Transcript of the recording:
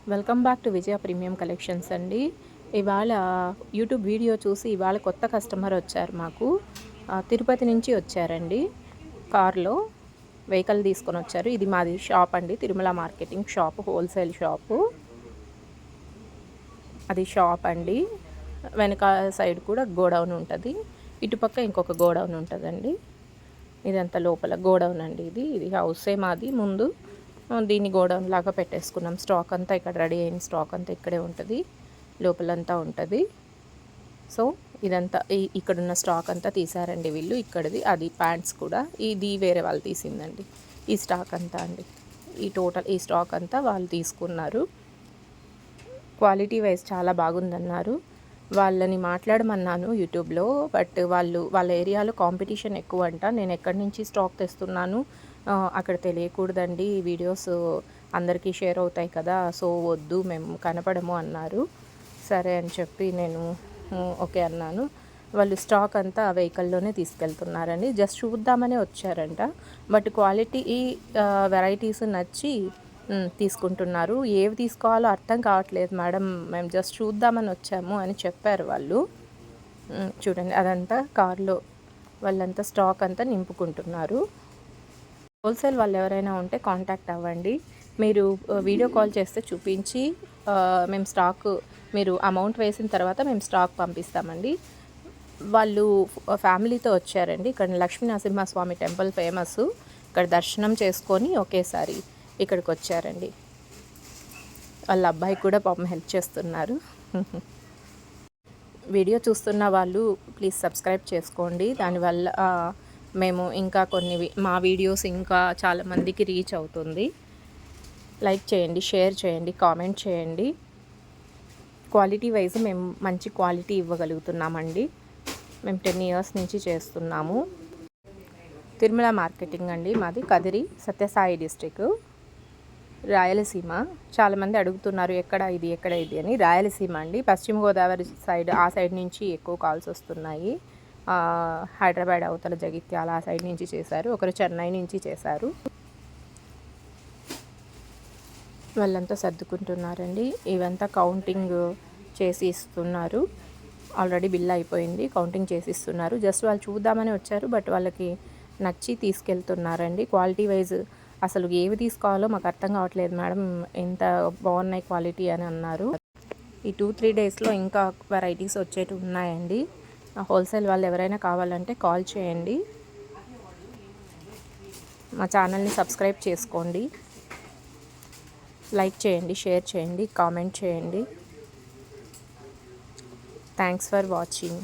Welcome back to Vijaya premium collections అండి. ఇవాళ YouTube video చూసి ఇవాళ కొత్త కస్టమర్ వచ్చారు మాకు. తిరుపతి నుంచి వచ్చారండి. కార్లో వెహికల్ తీసుకొని వచ్చారు. ఇది మాది షాప్ అండి, Tirumala marketing shop, wholesale shop. అది షాప్ అండి. వెనక సైడ్ కూడా గోడౌన్ ఉంటుంది, ఇటుపక్క ఇంకొక గోడౌన్ ఉంటుందండి. ఇదంతా లోపల గోడౌన్ అండి. ఇది హౌసే మాది. ముందు దీన్ని గోడౌన్ లాగా పెట్టేసుకున్నాం. స్టాక్ అంతా ఇక్కడ రెడీ అయిన స్టాక్ అంతా ఇక్కడే ఉంటుంది, లోపలంతా ఉంటుంది. సో ఇదంతా ఇక్కడున్న స్టాక్ అంతా తీసారండి వీళ్ళు. ఇక్కడిది అది ప్యాంట్స్ కూడా ఇది వేరే వాళ్ళు తీసిందండి. ఈ స్టాక్ అంతా అండి, ఈ స్టాక్ అంతా వాళ్ళు తీసుకున్నారు. క్వాలిటీ వైజ్ చాలా బాగుందన్నారు. వాళ్ళని మాట్లాడమన్నాను యూట్యూబ్లో, బట్ వాళ్ళ ఏరియాలో కాంపిటీషన్ ఎక్కువ అంట. నేను ఎక్కడి నుంచి స్టాక్ తెస్తున్నాను అక్కడ తెలియకూడదండి, వీడియోస్ అందరికీ షేర్ అవుతాయి కదా, సో వద్దు మేము కనపడము అన్నారు. సరే అని చెప్పి నేను ఓకే అన్నాను. వాళ్ళు స్టాక్ అంతా వెహికల్లోనే తీసుకెళ్తున్నారండి. జస్ట్ చూద్దామని వచ్చారంట, బట్ క్వాలిటీ వెరైటీస్ నచ్చి తీసుకుంటున్నారు. ఏవి తీసుకోవాలో అర్థం కావట్లేదు మేడం, మేము జస్ట్ చూద్దామని వచ్చాము అని చెప్పారు వాళ్ళు. చూడండి, అదంతా కార్లో వాళ్ళంతా స్టాక్ అంతా నింపుకుంటున్నారు. హోల్సేల్ వాళ్ళు ఎవరైనా ఉంటే కాంటాక్ట్ అవ్వండి. మీరు వీడియో కాల్ చేస్తే చూపించి మేము స్టాక్, మీరు అమౌంట్ వేసిన తర్వాత మేము స్టాక్ పంపిస్తామండి. వాళ్ళు ఫ్యామిలీతో వచ్చారండి. ఇక్కడ లక్ష్మీ నరసింహస్వామి టెంపుల్ ఫేమస్, ఇక్కడ దర్శనం చేసుకొని ఒకేసారి ఇక్కడికి వచ్చారండి. వాళ్ళ అబ్బాయి కూడా పాపం హెల్ప్ చేస్తున్నారు. వీడియో చూస్తున్న వాళ్ళు ప్లీజ్ సబ్స్క్రైబ్ చేసుకోండి. దానివల్ల మేము ఇంకా మా వీడియోస్ ఇంకా చాలామందికి రీచ్ అవుతుంది. లైక్ చేయండి, షేర్ చేయండి, కామెంట్ చేయండి. క్వాలిటీ వైజ్ మేము మంచి క్వాలిటీ ఇవ్వగలుగుతున్నామండి. మేము 10 ఇయర్స్ నుంచి చేస్తున్నాము. తిరుమల మార్కెటింగ్ అండి మాది, కదిరి, సత్యసాయి డిస్ట్రిక్ట్, రాయలసీమ. చాలామంది అడుగుతున్నారు ఎక్కడ ఇది అని. రాయలసీమ అండి, పశ్చిమ గోదావరి సైడ్, ఆ సైడ్ నుంచి ఎక్కువ కాల్స్ వస్తున్నాయి. హైదరాబాద్ అవతల జగిత్యాల ఆ సైడ్ నుంచి చేశారు, ఒకరు చెన్నై నుంచి చేశారు. వాళ్ళంతా సర్దుకుంటున్నారండి. ఇవంతా కౌంటింగ్ చేసి ఇస్తున్నారు. ఆల్రెడీ బిల్ అయిపోయింది, కౌంటింగ్ చేసి ఇస్తున్నారు. జస్ట్ వాళ్ళు చూద్దామని వచ్చారు, బట్ వాళ్ళకి నచ్చి తీసుకెళ్తున్నారండి. క్వాలిటీ వైజ్ అసలు ఏవి తీసుకోవాలో మాకు అర్థం కావట్లేదు మేడం, ఎంత బాగున్నాయి క్వాలిటీ అని అన్నారు. ఈ 2-3 డేస్లో ఇంకా వెరైటీస్ వచ్చేవి ఉన్నాయండి. హోల్సేల్ వాళ్ళు ఎవరైనా కావాలంటే కాల్ చేయండి. మా ఛానల్ని సబ్స్క్రైబ్ చేసుకోండి, లైక్ చేయండి, షేర్ చేయండి, కామెంట్ చేయండి. Thanks for watching.